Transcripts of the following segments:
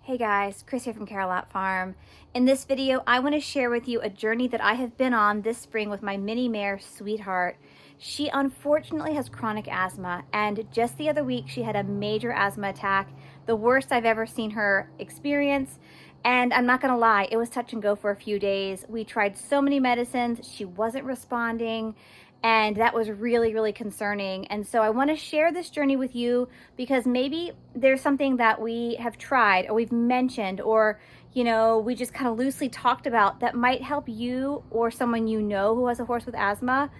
Hey guys, Chris here from Carolot Farm. In this video, I want to share with you a journey that I have been on this spring with my mini mare, Sweetheart. She unfortunately has chronic asthma, and just the other week she had a major asthma attack, the worst I've ever seen her experience. And I'm not gonna lie, it was touch and go for a few days. We tried so many medicines, she wasn't responding, and that was really, really concerning. And so I want to share this journey with you because maybe there's something that we have tried or we've mentioned or we just kind of loosely talked about that might help you or someone you know who has a horse with asthma.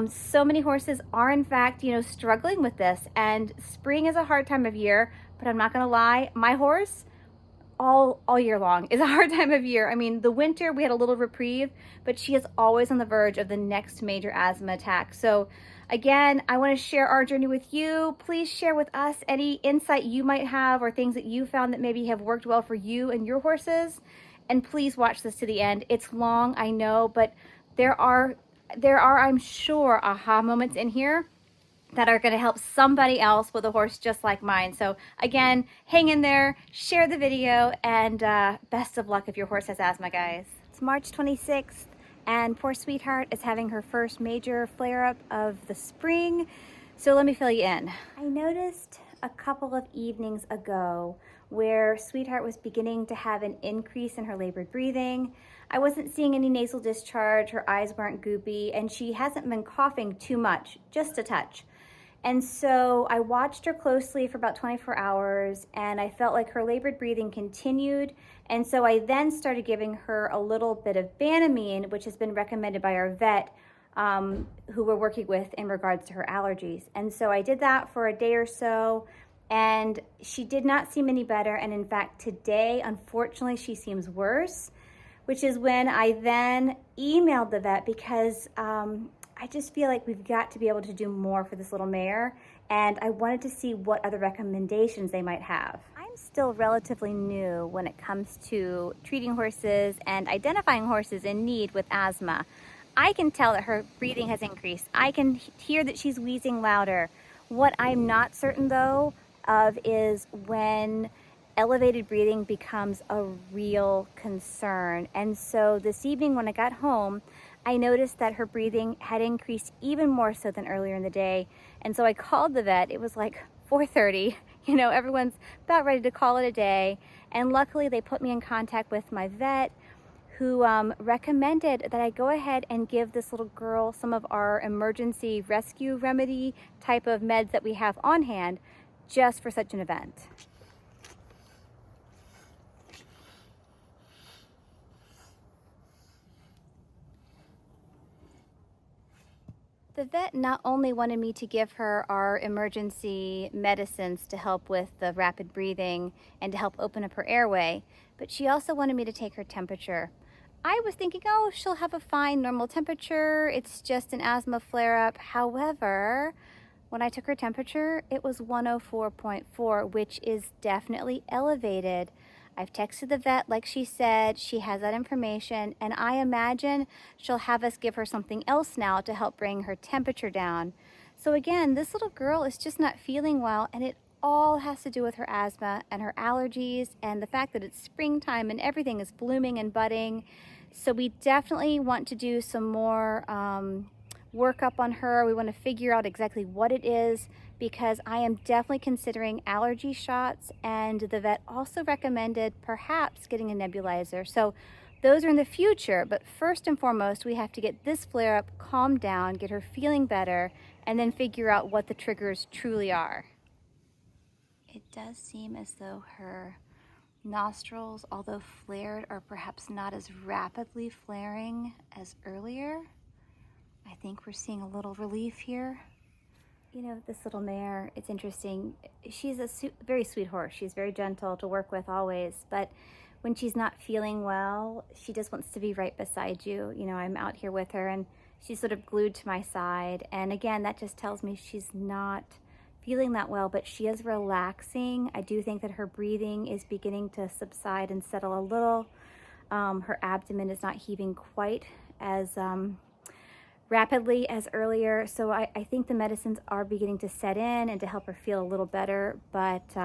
So many horses are in fact struggling with this, and spring is a hard time of year, but I'm not gonna lie, my horse all year long is a hard time of year. I mean, the winter we had a little reprieve, but she is always on the verge of the next major asthma attack. So again, I want to share our journey with you. Please share with us any insight you might have or things that you found that maybe have worked well for you and your horses. And please watch this to the end. It's long, I know, but there are I'm sure aha moments in here that are going to help somebody else with a horse just like mine. So again, hang in there, share the video, and best of luck if your horse has asthma, guys. It's March 26th, and poor Sweetheart is having her first major flare-up of the spring. So let me fill you in. I noticed a couple of evenings ago where Sweetheart was beginning to have an increase in her labored breathing. I wasn't seeing any nasal discharge, her eyes weren't goopy, and she hasn't been coughing too much, just a touch. And so I watched her closely for about 24 hours, and I felt like her labored breathing continued. And so I then started giving her a little bit of Banamine, which has been recommended by our vet, who we're working with in regards to her allergies. And so I did that for a day or so, and she did not seem any better. And in fact, today, unfortunately, she seems worse, which is when I then emailed the vet because I just feel like we've got to be able to do more for this little mare, and I wanted to see what other recommendations they might have. I'm still relatively new when it comes to treating horses and identifying horses in need with asthma. I can tell that her breathing has increased. I can hear that she's wheezing louder. What I'm not certain though of is when elevated breathing becomes a real concern. And so this evening when I got home, I noticed that her breathing had increased even more so than earlier in the day. And so I called the vet. It was like 4:30. Everyone's about ready to call it a day. And luckily they put me in contact with my vet, who recommended that I go ahead and give this little girl some of our emergency rescue remedy type of meds that we have on hand just for such an event. The vet not only wanted me to give her our emergency medicines to help with the rapid breathing and to help open up her airway, but she also wanted me to take her temperature. I was thinking, oh, she'll have a fine normal temperature. It's just an asthma flare-up. However, when I took her temperature, it was 104.4, which is definitely elevated. I've texted the vet like she said, she has that information, and I imagine she'll have us give her something else now to help bring her temperature down. So again, this little girl is just not feeling well, and it all has to do with her asthma and her allergies and the fact that it's springtime and everything is blooming and budding. So we definitely want to do some more workup on her. We want to figure out exactly what it is, because I am definitely considering allergy shots, and the vet also recommended perhaps getting a nebulizer. So those are in the future, but first and foremost, we have to get this flare-up calmed down, get her feeling better, and then figure out what the triggers truly are. It does seem as though her nostrils, although flared, are perhaps not as rapidly flaring as earlier. I think we're seeing a little relief here. This little mare, it's interesting. She's a very sweet horse. She's very gentle to work with always, but when she's not feeling well, she just wants to be right beside you. I'm out here with her and she's sort of glued to my side. And again, that just tells me she's not feeling that well, but she is relaxing. I do think that her breathing is beginning to subside and settle a little. Her abdomen is not heaving quite as rapidly as earlier. So I think the medicines are beginning to set in and to help her feel a little better, but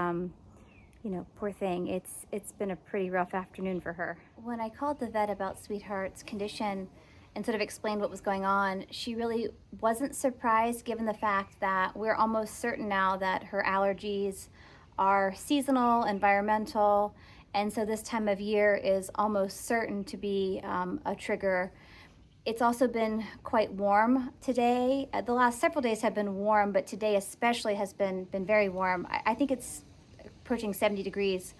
you know, poor thing. It's been a pretty rough afternoon for her. When I called the vet about Sweetheart's condition and sort of explained what was going on, she really wasn't surprised given the fact that we're almost certain now that her allergies are seasonal, environmental, and so this time of year is almost certain to be a trigger. It's also been quite warm today. The last several days have been warm, but today especially has been very warm. I think it's approaching 70 degrees.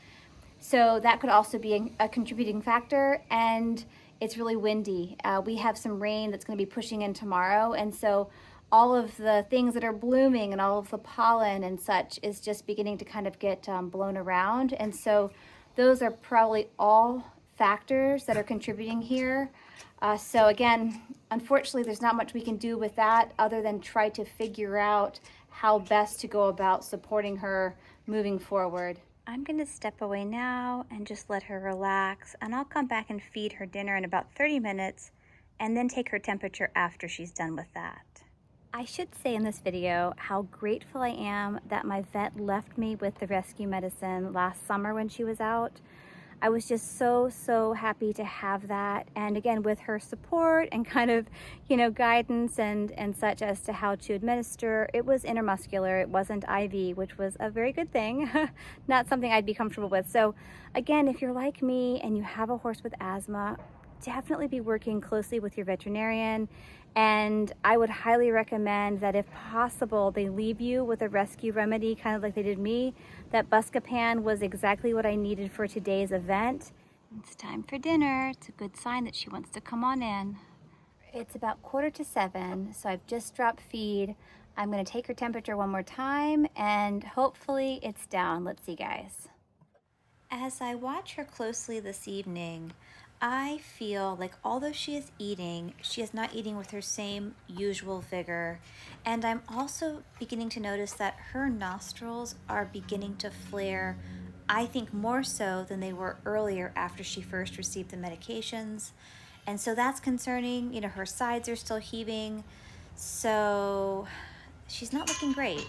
So that could also be a contributing factor, and it's really windy. We have some rain that's going to be pushing in tomorrow, and so all of the things that are blooming and all of the pollen and such is just beginning to kind of get blown around. And so those are probably all factors that are contributing here. So again, unfortunately, there's not much we can do with that other than try to figure out how best to go about supporting her moving forward. I'm going to step away now and just let her relax, and I'll come back and feed her dinner in about 30 minutes and then take her temperature after she's done with that. I should say in this video how grateful I am that my vet left me with the rescue medicine last summer when she was out. I was just so happy to have that, and again with her support and kind of, you know, guidance and such as to how to administer. It was intermuscular, it wasn't IV, which was a very good thing. Not something I'd be comfortable with. So again, if you're like me and you have a horse with asthma, definitely be working closely with your veterinarian, and I would highly recommend that if possible they leave you with a rescue remedy, kind of like they did me. That Buscopan was exactly what I needed for today's event. It's time for dinner. It's a good sign that she wants to come on in. It's about 6:45, so I've just dropped feed. I'm going to take her temperature one more time and hopefully it's down. Let's see, guys. As I watch her closely this evening, I feel like although she is not eating with her same usual vigor. And I'm also beginning to notice that her nostrils are beginning to flare, I think more so than they were earlier after she first received the medications. And so that's concerning. You know, her sides are still heaving. So she's not looking great.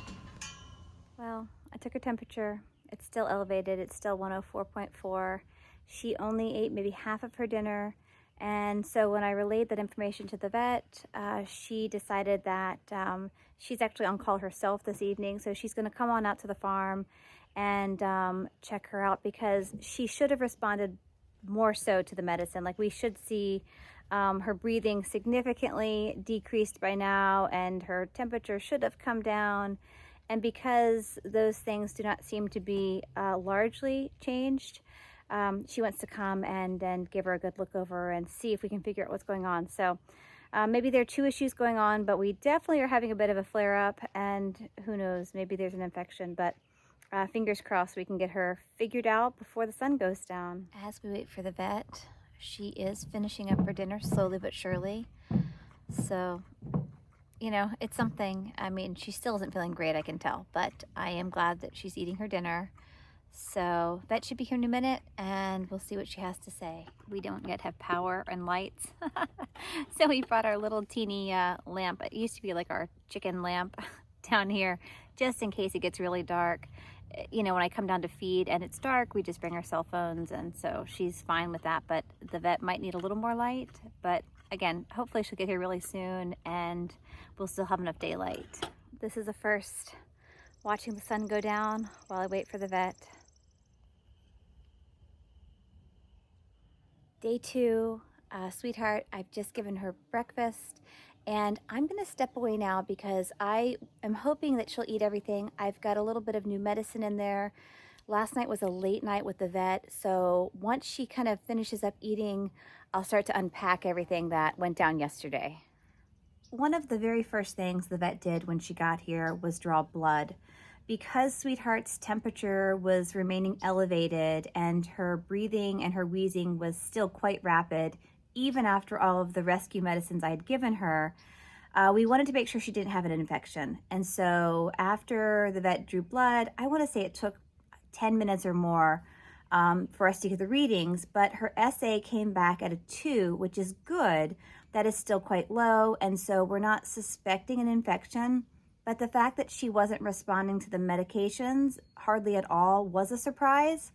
Well, I took her temperature. It's still elevated. It's still 104.4. She only ate maybe half of her dinner, and so when I relayed that information to the vet, she decided that she's actually on call herself this evening, so she's going to come on out to the farm and check her out, because she should have responded more so to the medicine. Like, we should see her breathing significantly decreased by now, and her temperature should have come down. And because those things do not seem to be largely changed, she wants to come and then give her a good look over and see if we can figure out what's going on. So maybe there are two issues going on, but we definitely are having a bit of a flare-up, and who knows, maybe there's an infection. But fingers crossed we can get her figured out before the sun goes down. As we wait for the vet, she is finishing up her dinner slowly but surely. So, you know, it's something. I mean, she still isn't feeling great, I can tell, but I am glad that she's eating her dinner. So vet should be here in a minute, and we'll see what she has to say. We don't yet have power and lights, so we brought our little teeny lamp. It used to be like our chicken lamp down here, just in case it gets really dark. You know, when I come down to feed and it's dark, we just bring our cell phones, and so she's fine with that. But the vet might need a little more light. But again, hopefully she'll get here really soon, and we'll still have enough daylight. This is a first, watching the sun go down while I wait for the vet. Day 2, Sweetheart, I've just given her breakfast, and I'm going to step away now because I am hoping that she'll eat everything. I've got a little bit of new medicine in there. Last night was a late night with the vet, so once she kind of finishes up eating, I'll start to unpack everything that went down yesterday. One of the very first things the vet did when she got here was draw blood. Because Sweetheart's temperature was remaining elevated and her breathing and her wheezing was still quite rapid, even after all of the rescue medicines I had given her, we wanted to make sure she didn't have an infection. And so after the vet drew blood, I want to say it took 10 minutes or more for us to get the readings, but her SA came back at a 2, which is good. That is still quite low, and so we're not suspecting an infection. But the fact that she wasn't responding to the medications hardly at all was a surprise.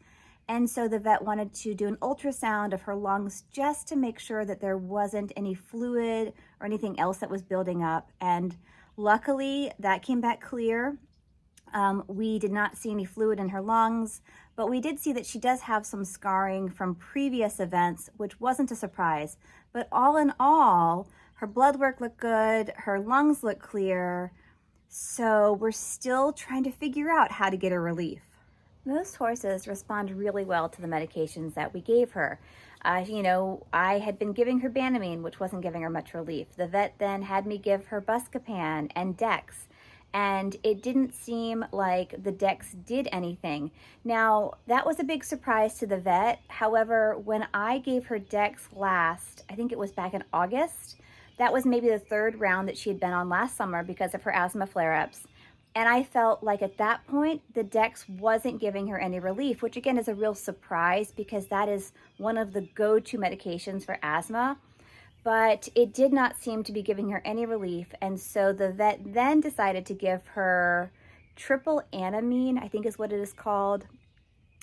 And so the vet wanted to do an ultrasound of her lungs just to make sure that there wasn't any fluid or anything else that was building up. And luckily that came back clear. We did not see any fluid in her lungs, but we did see that she does have some scarring from previous events, which wasn't a surprise. But all in all, her blood work looked good, her lungs looked clear, so we're still trying to figure out how to get her relief. Most horses respond really well to the medications that we gave her. I had been giving her Banamine, which wasn't giving her much relief. The vet then had me give her Buscopan and Dex, and it didn't seem like the Dex did anything. Now, that was a big surprise to the vet. However, when I gave her Dex last, I think it was back in August, that was maybe the third round that she had been on last summer because of her asthma flare-ups. And I felt like at that point, the Dex wasn't giving her any relief, which again is a real surprise because that is one of the go-to medications for asthma. But it did not seem to be giving her any relief. And so the vet then decided to give her triple Anamine, I think is what it is called.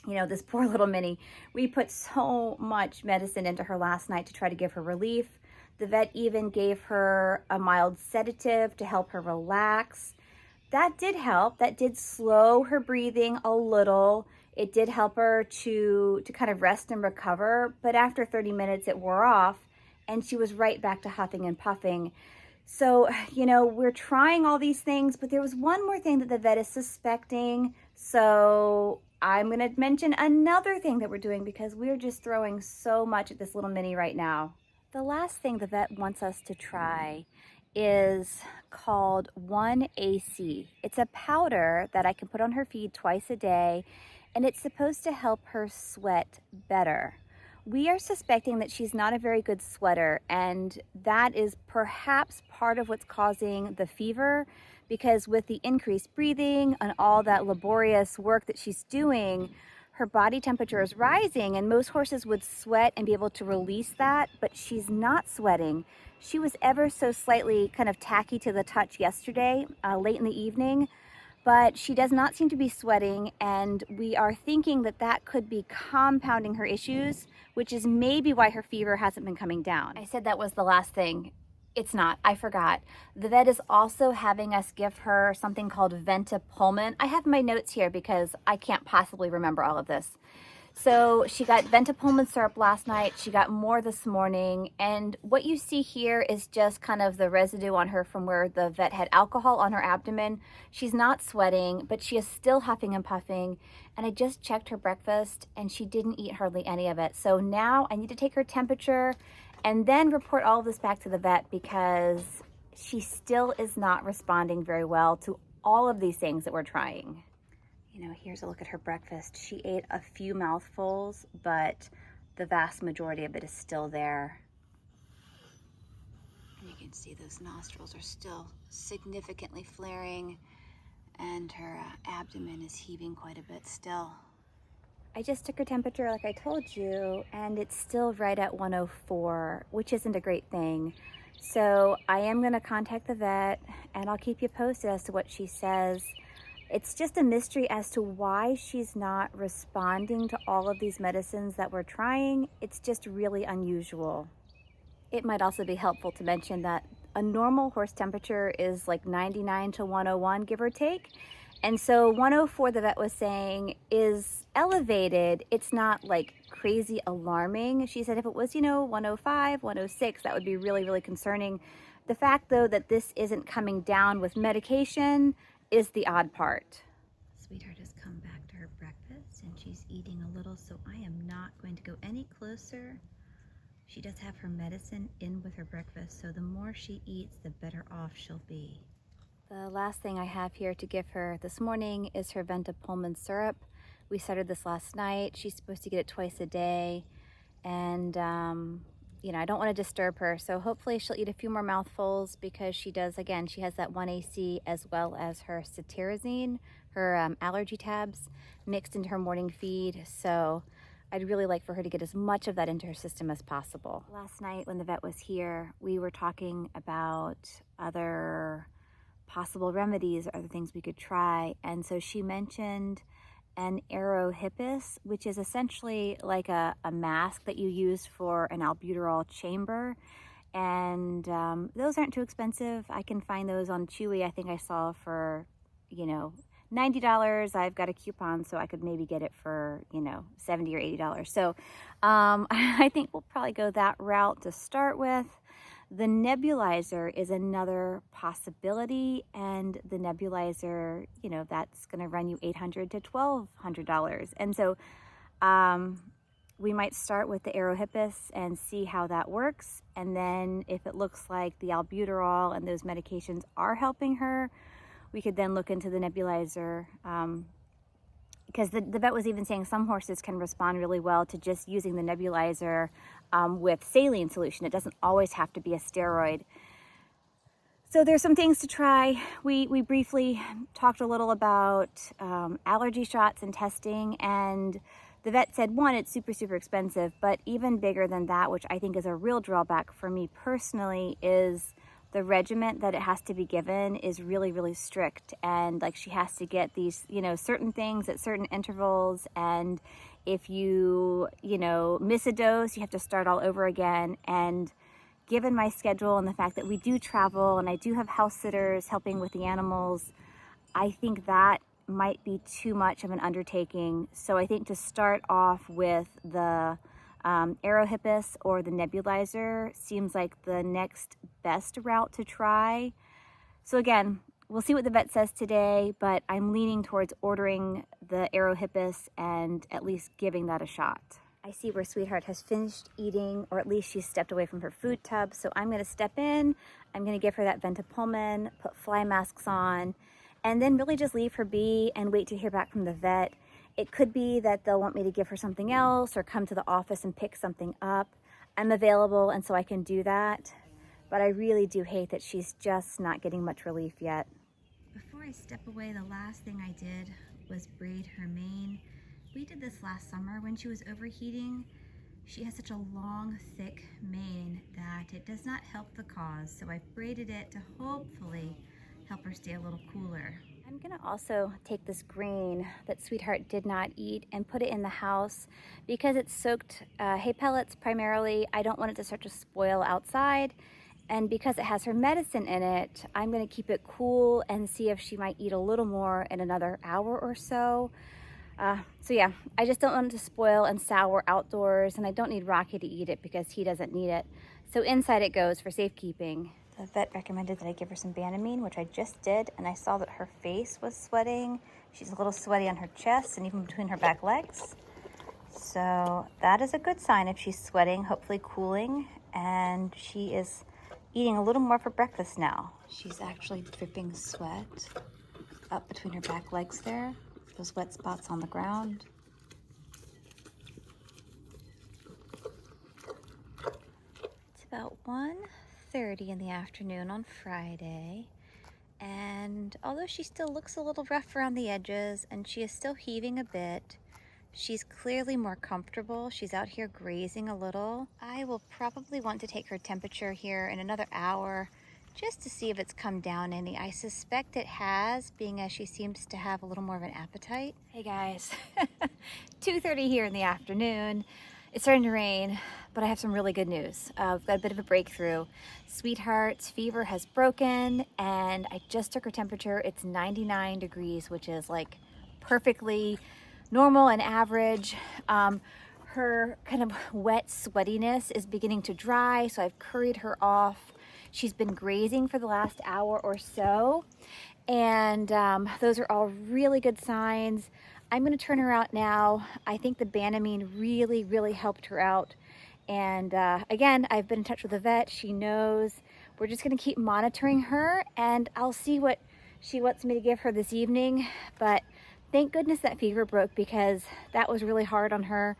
This poor little Minnie. We put so much medicine into her last night to try to give her relief. The vet even gave her a mild sedative to help her relax. That did help. That did slow her breathing a little. It did help her to kind of rest and recover. But after 30 minutes, it wore off and she was right back to huffing and puffing. So, we're trying all these things, but there was one more thing that the vet is suspecting. So I'm going to mention another thing that we're doing because we're just throwing so much at this little Minnie right now. The last thing the vet wants us to try is called 1AC. It's a powder that I can put on her feed twice a day, and it's supposed to help her sweat better. We are suspecting that she's not a very good sweater, and that is perhaps part of what's causing the fever, because with the increased breathing and all that laborious work that she's doing, her body temperature is rising, and most horses would sweat and be able to release that, but she's not sweating. She was ever so slightly kind of tacky to the touch yesterday, late in the evening, but she does not seem to be sweating, and we are thinking that that could be compounding her issues, which is maybe why her fever hasn't been coming down. I said that was the last thing. It's not. I forgot. The vet is also having us give her something called Ventapulmin. I have my notes here because I can't possibly remember all of this. So she got Ventapulmin syrup last night. She got more this morning. And what you see here is just kind of the residue on her from where the vet had alcohol on her abdomen. She's not sweating, but she is still huffing and puffing. And I just checked her breakfast and she didn't eat hardly any of it. So now I need to take her temperature and then report all of this back to the vet because she still is not responding very well to all of these things that we're trying. Here's a look at her breakfast. She ate a few mouthfuls, but the vast majority of it is still there. And you can see those nostrils are still significantly flaring, and her abdomen is heaving quite a bit still. I just took her temperature like I told you, and it's still right at 104, which isn't a great thing. So I am going to contact the vet, and I'll keep you posted as to what she says. It's just a mystery as to why she's not responding to all of these medicines that we're trying. It's just really unusual. It might also be helpful to mention that a normal horse temperature is like 99 to 101, give or take. And so 104, the vet was saying, is elevated. It's not like crazy alarming. She said if it was, 105, 106, that would be really, really concerning. The fact, though, that this isn't coming down with medication is the odd part. Sweetheart has come back to her breakfast and she's eating a little, so I am not going to go any closer. She does have her medicine in with her breakfast, so the more she eats, the better off she'll be. The last thing I have here to give her this morning is her Ventapulmin syrup. We started this last night. She's supposed to get it twice a day, and I don't want to disturb her, so hopefully she'll eat a few more mouthfuls because she does, again, she has that 1AC as well as her cetirizine, her allergy tabs mixed into her morning feed. So I'd really like for her to get as much of that into her system as possible. Last night when the vet was here, we were talking about other possible remedies or other things we could try. And so she mentioned an aerohippus, which is essentially like a mask that you use for an albuterol chamber. And those aren't too expensive. I can find those on Chewy. I think I saw for, you know, $90. I've got a coupon, so I could maybe get it for, you know, $70 or $80. So I think we'll probably go that route to start with. The nebulizer is another possibility, and the nebulizer, you know, that's going to run you $800 to $1,200. And so we might start with the aerohippus and see how that works. And then if it looks like the albuterol and those medications are helping her, we could then look into the nebulizer, because the vet was even saying some horses can respond really well to just using the nebulizer with saline solution. It doesn't always have to be a steroid. So there's some things to try. We briefly talked a little about allergy shots and testing, and the vet said, one, it's super, super expensive, but even bigger than that, which I think is a real drawback for me personally, is the regimen that it has to be given is really, really strict. And like, she has to get these, you know, certain things at certain intervals. And if you know, miss a dose, you have to start all over again. And given my schedule and the fact that we do travel and I do have house sitters helping with the animals, I think that might be too much of an undertaking. So I think to start off with the aerohippus or the nebulizer seems like the next best route to try. So again, we'll see what the vet says today, but I'm leaning towards ordering the aerohippus and at least giving that a shot. I see where Sweetheart has finished eating, or at least she's stepped away from her food tub. So I'm going to step in, I'm going to give her that Ventapulmin, put fly masks on, and then really just leave her be and wait to hear back from the vet. It could be that they'll want me to give her something else or come to the office and pick something up. I'm available, and so I can do that. But I really do hate that she's just not getting much relief yet. Before I step away, the last thing I did was braid her mane. We did this last summer when she was overheating. She has such a long, thick mane that it does not help the cause. So I braided it to hopefully help her stay a little cooler. I'm gonna also take this grain that Sweetheart did not eat and put it in the house because it's soaked hay pellets primarily. I don't want it to start to spoil outside. And because it has her medicine in it, I'm gonna keep it cool and see if she might eat a little more in another hour or so. So yeah, I just don't want it to spoil and sour outdoors, and I don't need Rocky to eat it because he doesn't need it. So inside it goes for safekeeping. The vet recommended that I give her some Banamine, which I just did, and I saw that her face was sweating. She's a little sweaty on her chest and even between her back legs. So that is a good sign if she's sweating, hopefully cooling, and she is eating a little more for breakfast now. She's actually dripping sweat up between her back legs there, those wet spots on the ground. It's about 1:30 in the afternoon on Friday, and although she still looks a little rough around the edges and she is still heaving a bit, she's clearly more comfortable. She's out here grazing a little. I will probably want to take her temperature here in another hour just to see if it's come down any. I suspect it has, being as she seems to have a little more of an appetite. Hey guys, 2:30 here in the afternoon. It's starting to rain, but I have some really good news. We've got a bit of a breakthrough. Sweetheart's fever has broken, and I just took her temperature. It's 99 degrees, which is like perfectly normal and average. Her kind of wet sweatiness is beginning to dry, so I've curried her off. She's been grazing for the last hour or so, and those are all really good signs. I'm going to turn her out now. I think the Banamine really, really helped her out. And again, I've been in touch with the vet. She knows. We're just going to keep monitoring her, and I'll see what she wants me to give her this evening. But thank goodness that fever broke, because that was really hard on her.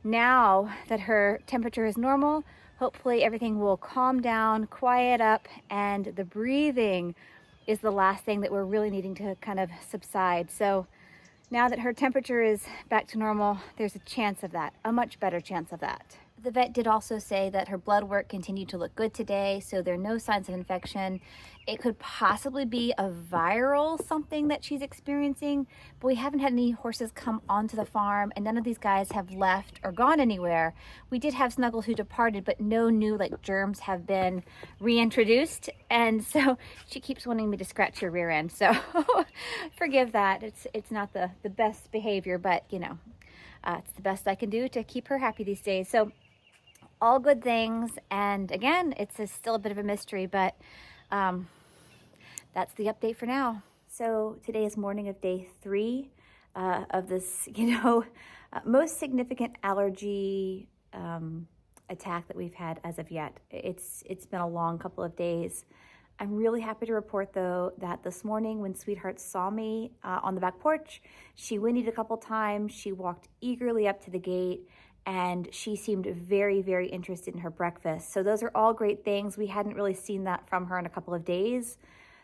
Now that her temperature is normal, hopefully everything will calm down, quiet up, and the breathing is the last thing that we're really needing to kind of subside. So now that her temperature is back to normal, there's a chance of that, a much better chance of that. The vet did also say that her blood work continued to look good today, so there are no signs of infection. It could possibly be a viral something that she's experiencing, but we haven't had any horses come onto the farm, and none of these guys have left or gone anywhere. We did have Snuggles who departed, but no new germs have been reintroduced, and so she keeps wanting me to scratch her rear end, so forgive that. It's not the best behavior, but it's the best I can do to keep her happy these days. So all good things, and again, it's still a bit of a mystery, but that's the update for now. So today is morning of day 3 of this, most significant allergy attack that we've had as of yet. It's been a long couple of days. I'm really happy to report, though, that this morning when Sweetheart saw me on the back porch, she whinnied a couple times. She walked eagerly up to the gate, and she seemed very, very interested in her breakfast. So those are all great things. We hadn't really seen that from her in a couple of days.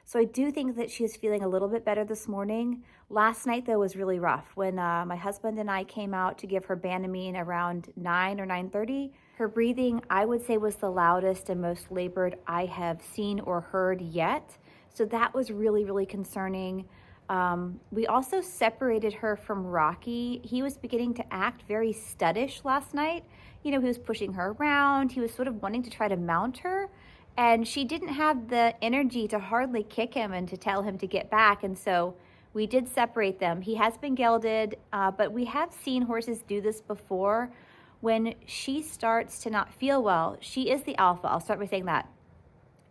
So I do think that she is feeling a little bit better this morning. Last night, though, was really rough. When my husband and I came out to give her Banamine around 9 or 9:30, her breathing, I would say, was the loudest and most labored I have seen or heard yet. So that was really, really concerning. We also separated her from Rocky. He was beginning to act very studdish last night. He was pushing her around. He was sort of wanting to try to mount her. And she didn't have the energy to hardly kick him and to tell him to get back. And so we did separate them. He has been gelded, but we have seen horses do this before. When she starts to not feel well, she is the alpha. I'll start by saying that.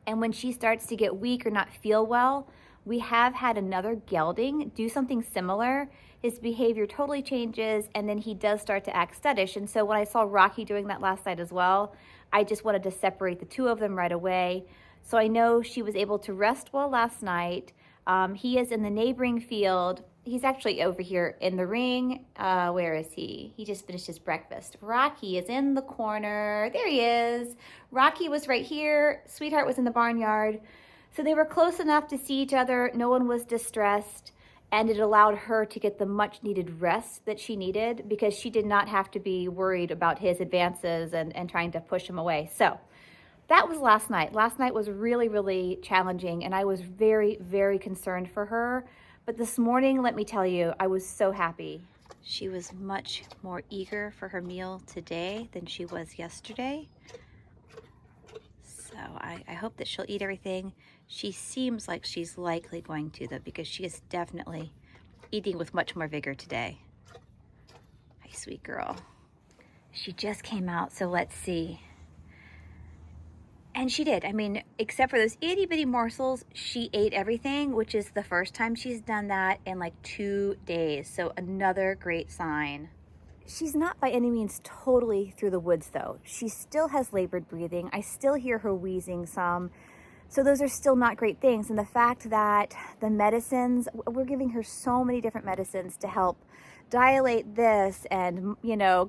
And when she starts to get weak or not feel well, we have had another gelding do something similar. His behavior totally changes, and then he does start to act studdish. And so when I saw Rocky doing that last night as well, I just wanted to separate the two of them right away. So I know she was able to rest well last night. He is in the neighboring field. He's actually over here in the ring. Where is he? He just finished his breakfast. Rocky is in the corner. There he is. Rocky was right here. Sweetheart was in the barnyard. So they were close enough to see each other. No one was distressed, and it allowed her to get the much needed rest that she needed, because she did not have to be worried about his advances and trying to push him away. So that was last night. Last night was really, really challenging, and I was very, very concerned for her. But this morning, let me tell you, I was so happy. She was much more eager for her meal today than she was yesterday. So I hope that she'll eat everything. She seems like she's likely going to, though, because she is definitely eating with much more vigor today. Hi, sweet girl. She just came out, so let's see. And she did. I mean, except for those itty bitty morsels, she ate everything, which is the first time she's done that in 2 days. So another great sign. She's not by any means totally through the woods, though. She still has labored breathing. I still hear her wheezing some. So those are still not great things. And the fact that the medicines, we're giving her so many different medicines to help dilate this and,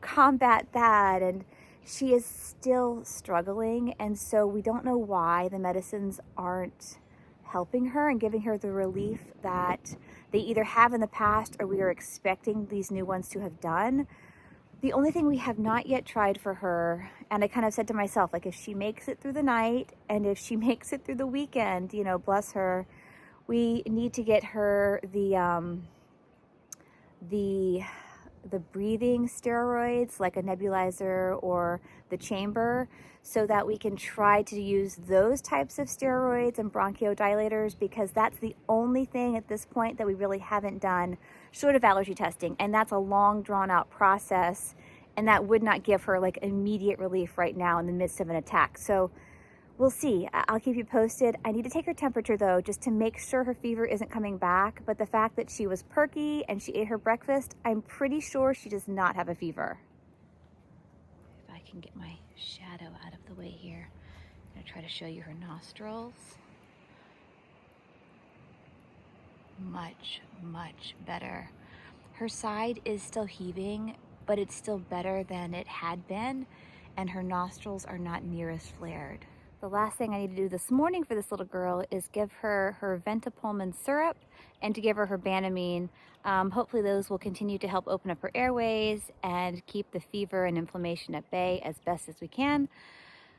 combat that. And she is still struggling. And so we don't know why the medicines aren't helping her and giving her the relief that they either have in the past or we are expecting these new ones to have done. The only thing we have not yet tried for her, and I kind of said to myself, if she makes it through the night and if she makes it through the weekend, bless her, we need to get her the breathing steroids, like a nebulizer or the chamber, so that we can try to use those types of steroids and bronchodilators, because that's the only thing at this point that we really haven't done short of allergy testing. And that's a long drawn out process, and that would not give her immediate relief right now in the midst of an attack. So we'll see. I'll keep you posted. I need to take her temperature, though, just to make sure her fever isn't coming back. But the fact that she was perky and she ate her breakfast, I'm pretty sure she does not have a fever. If I can get my shadow out of the way here, I'm going to try to show you her nostrils. Much, much better. Her side is still heaving, but it's still better than it had been, and her nostrils are not near as flared. The last thing I need to do this morning for this little girl is give her her Ventapulmin syrup and to give her her Banamine. Hopefully those will continue to help open up her airways and keep the fever and inflammation at bay as best as we can.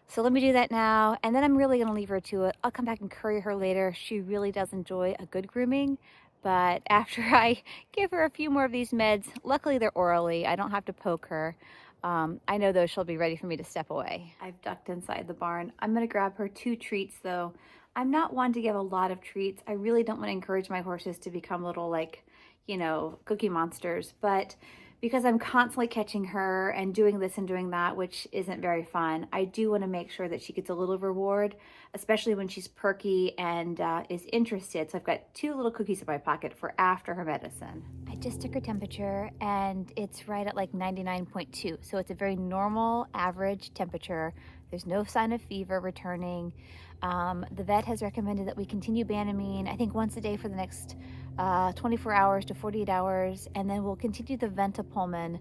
So let me do that now, and then I'm really gonna leave her to it. I'll come back and curry her later. She really does enjoy a good grooming, but after I give her a few more of these meds, luckily they're orally, I don't have to poke her. I know though she'll be ready for me to step away. I've ducked inside the barn. I'm gonna grab her 2 treats though. I'm not one to give a lot of treats. I really don't want to encourage my horses to become little, like, you know, cookie monsters, but because I'm constantly catching her and doing this and doing that, which isn't very fun, I do want to make sure that she gets a little reward, especially when she's perky and is interested. So I've got 2 little cookies in my pocket for after her medicine. I just took her temperature and it's right at like 99.2. So it's a very normal average temperature. There's no sign of fever returning. The vet has recommended that we continue Banamine, I think once a day for the next 24 hours to 48 hours, and then we'll continue the Ventapulmin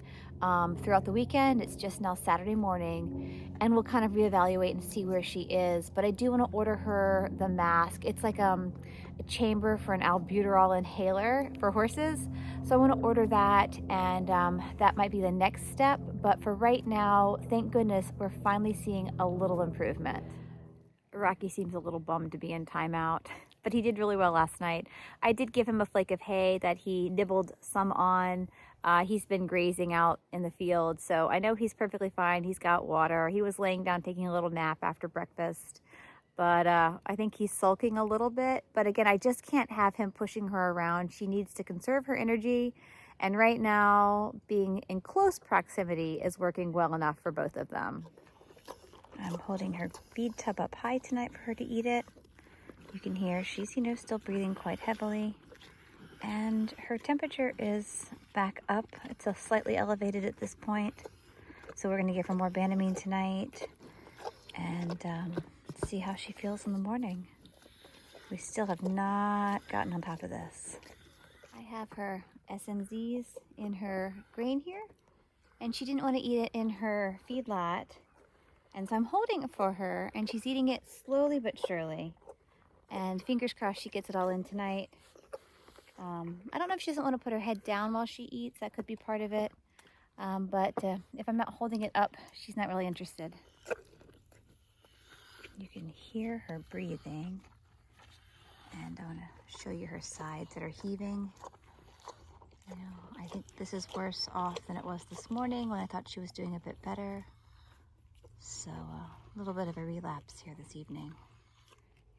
throughout the weekend. It's just now Saturday morning, and we'll kind of reevaluate and see where she is. But I do want to order her the mask. It's like a chamber for an albuterol inhaler for horses. So I want to order that, and that might be the next step. But for right now, thank goodness, we're finally seeing a little improvement. Rocky seems a little bummed to be in timeout, but he did really well last night. I did give him a flake of hay that he nibbled some on. He's been grazing out in the field, so I know he's perfectly fine. He's got water. He was laying down taking a little nap after breakfast, but I think he's sulking a little bit. But again, I just can't have him pushing her around. She needs to conserve her energy, and right now, being in close proximity is working well enough for both of them. I'm holding her feed tub up high tonight for her to eat it. You can hear she's, you know, still breathing quite heavily. And her temperature is back up. It's slightly elevated at this point. So we're going to give her more Banamine tonight and see how she feels in the morning. We still have not gotten on top of this. I have her SMZs in her grain here, and she didn't want to eat it in her feedlot. And so I'm holding it for her, and she's eating it slowly but surely. And fingers crossed she gets it all in tonight. I don't know if she doesn't want to put her head down while she eats. That could be part of it. But if I'm not holding it up, she's not really interested. You can hear her breathing. And I want to show you her sides that are heaving. You know, I think this is worse off than it was this morning when I thought she was doing a bit better. So a little bit of a relapse here this evening.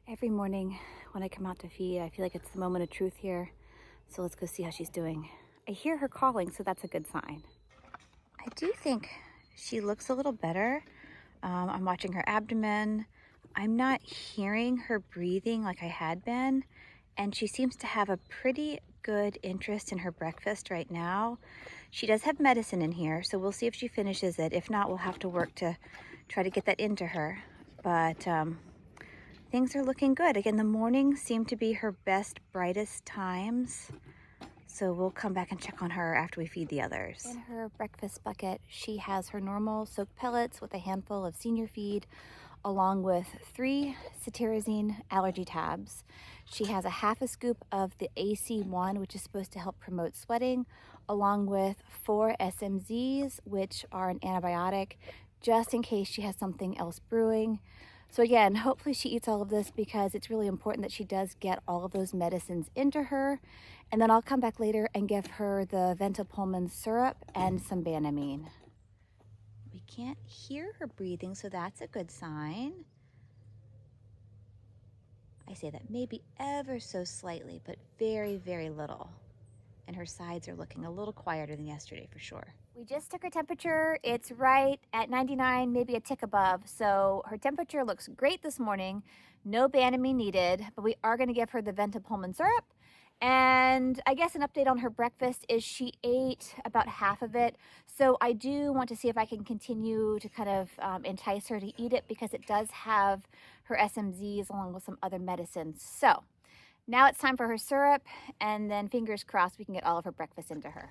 Every morning when I come out to feed, I feel like it's the moment of truth here. So let's go see how she's doing. I hear her calling, so that's a good sign. I do think she looks a little better. I'm watching her abdomen. I'm not hearing her breathing like I had been. And she seems to have a pretty good interest in her breakfast right now. She does have medicine in here, so we'll see if she finishes it. If not, we'll have to work to try to get that into her. But things are looking good. Again, the mornings seem to be her best, brightest times. So we'll come back and check on her after we feed the others. In her breakfast bucket, she has her normal soaked pellets with a handful of senior feed, along with 3 cetirizine allergy tabs. She has a half a scoop of the AC1, which is supposed to help promote sweating, along with 4 SMZs, which are an antibiotic, just in case she has something else brewing. So again, hopefully she eats all of this because it's really important that she does get all of those medicines into her. And then I'll come back later and give her the Ventapulmin syrup and some Banamine. We can't hear her breathing, so that's a good sign. I say that maybe ever so slightly, but very, very little. And her sides are looking a little quieter than yesterday for sure. We just took her temperature. It's right at 99, maybe a tick above. So her temperature looks great this morning. No Banamine needed, but we are going to give her the Ventapulmin syrup. And I guess an update on her breakfast is she ate about half of it. So I do want to see if I can continue to kind of entice her to eat it because it does have her SMZs along with some other medicines. So now it's time for her syrup, and then fingers crossed we can get all of her breakfast into her.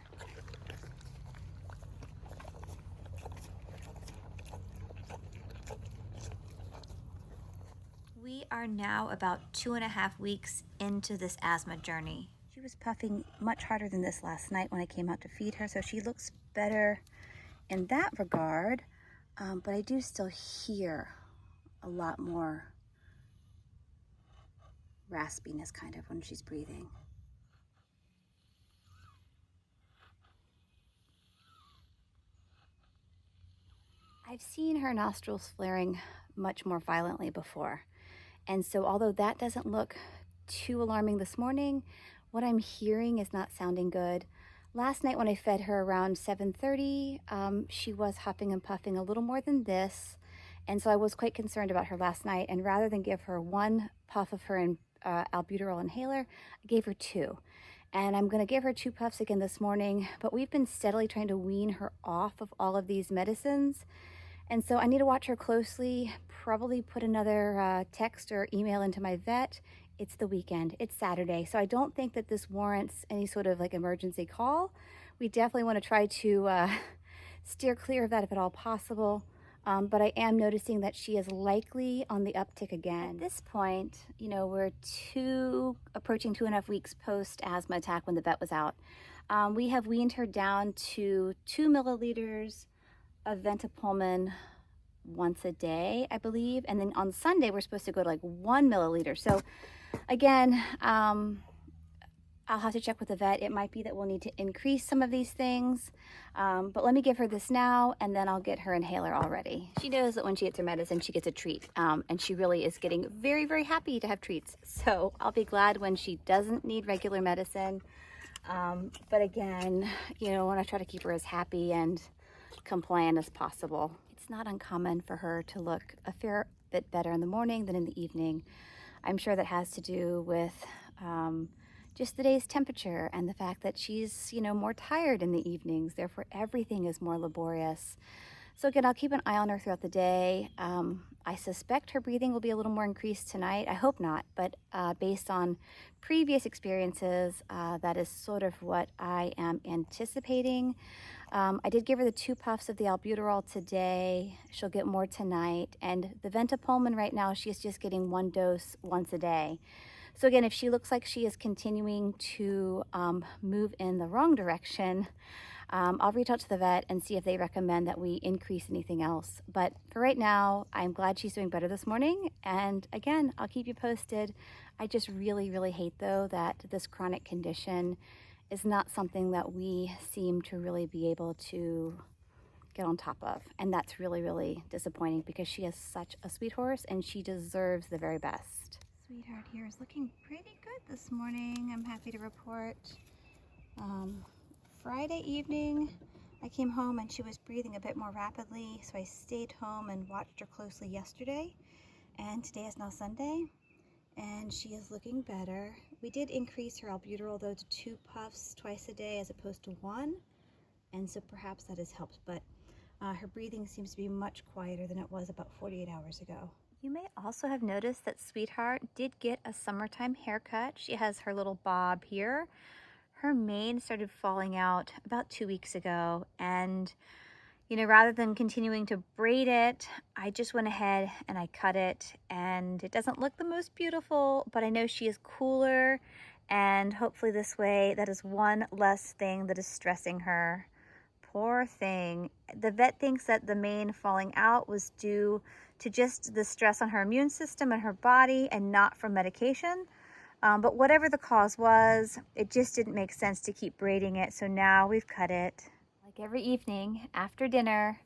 are now about 2.5 weeks into this asthma journey. She was puffing much harder than this last night when I came out to feed her, so she looks better in that regard, but I do still hear a lot more raspiness kind of when she's breathing. I've seen her nostrils flaring much more violently before. And so although that doesn't look too alarming this morning, what I'm hearing is not sounding good. Last night when I fed her around 7:30, she was huffing and puffing a little more than this. And so I was quite concerned about her last night. And rather than give her one puff of her albuterol inhaler, I gave her two. And I'm going to give her 2 puffs again this morning. But we've been steadily trying to wean her off of all of these medicines. And so I need to watch her closely, probably put another text or email into my vet. It's the weekend, it's Saturday, so I don't think that this warrants any sort of like emergency call. We definitely want to try to steer clear of that if at all possible. But I am noticing that she is likely on the uptick again. At this point, you know, we're approaching 2.5 weeks post asthma attack when the vet was out. We have weaned her down to 2 milliliters of Ventapulmin once a day, I believe. And then on Sunday, we're supposed to go to like 1 milliliter. So again, I'll have to check with the vet. It might be that we'll need to increase some of these things. But let me give her this now, and then I'll get her inhaler already. She knows that when she gets her medicine, she gets a treat. And she really is getting very, very happy to have treats. So I'll be glad when she doesn't need regular medicine. But again, you know, I want to try to keep her as happy and compliant as possible. It's not uncommon for her to look a fair bit better in the morning than in the evening. I'm sure that has to do with just the day's temperature and the fact that she's, you know, more tired in the evenings. Therefore, everything is more laborious. So again, I'll keep an eye on her throughout the day. I suspect her breathing will be a little more increased tonight. I hope not, but based on previous experiences, that is sort of what I am anticipating. I did give her the 2 puffs of the albuterol today. She'll get more tonight. And the Ventapulmin right now, she's just getting 1 dose once a day. So again, if she looks like she is continuing to move in the wrong direction, I'll reach out to the vet and see if they recommend that we increase anything else. But for right now, I'm glad she's doing better this morning. And again, I'll keep you posted. I just really, really hate though that this chronic condition is not something that we seem to really be able to get on top of. And that's really, really disappointing because she is such a sweet horse and she deserves the very best. Sweetheart here is looking pretty good this morning, I'm happy to report. Friday evening, I came home and she was breathing a bit more rapidly, so I stayed home and watched her closely yesterday. And today is now Sunday, and she is looking better. We did increase her albuterol though to 2 puffs twice a day as opposed to 1, and so perhaps that has helped, but her breathing seems to be much quieter than it was about 48 hours ago. You may also have noticed that Sweetheart did get a summertime haircut. She has her little bob here. Her mane started falling out about 2 weeks ago, and you know, rather than continuing to braid it, I just went ahead and I cut it, and it doesn't look the most beautiful, but I know she is cooler, and hopefully this way that is one less thing that is stressing her. Poor thing. The vet thinks that the mane falling out was due to just the stress on her immune system and her body and not from medication. But whatever the cause was, it just didn't make sense to keep braiding it, so now we've cut it. Like every evening after dinner,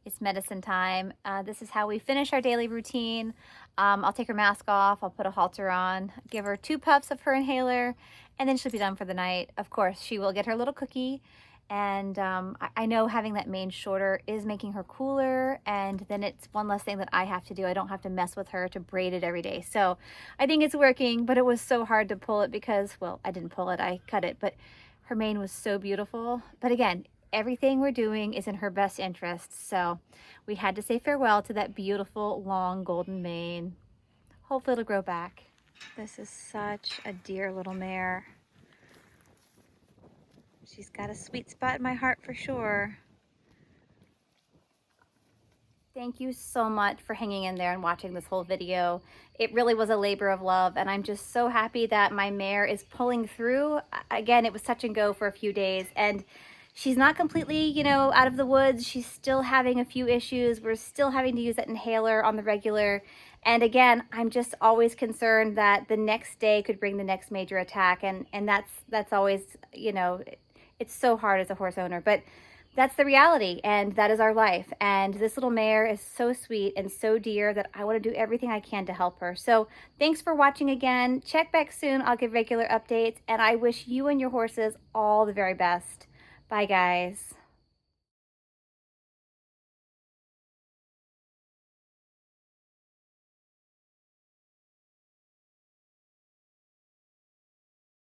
it's medicine time. This is how we finish our daily routine. I'll take her mask off, I'll put a halter on, give her 2 puffs of her inhaler, and then she'll be done for the night. Of course, she will get her little cookie, and I know having that mane shorter is making her cooler, and then it's one less thing that I have to do. I don't have to mess with her to braid it every day. So I think it's working, but it was so hard to pull it because, well, I didn't pull it, I cut it, but her mane was so beautiful. But again, everything we're doing is in her best interest. So we had to say farewell to that beautiful long golden mane. Hopefully it'll grow back. This is such a dear little mare. She's got a sweet spot in my heart for sure. Thank you so much for hanging in there and watching this whole video. It really was a labor of love, and I'm just so happy that my mare is pulling through. Again, it was touch and go for a few days, and she's not completely, out of the woods. She's still having a few issues. We're still having to use that inhaler on the regular. And again, I'm just always concerned that the next day could bring the next major attack, and that's always, it's so hard as a horse owner, but that's the reality, and that is our life. And this little mare is so sweet and so dear that I want to do everything I can to help her. So thanks for watching again. Check back soon. I'll give regular updates, and I wish you and your horses all the very best. Bye, guys.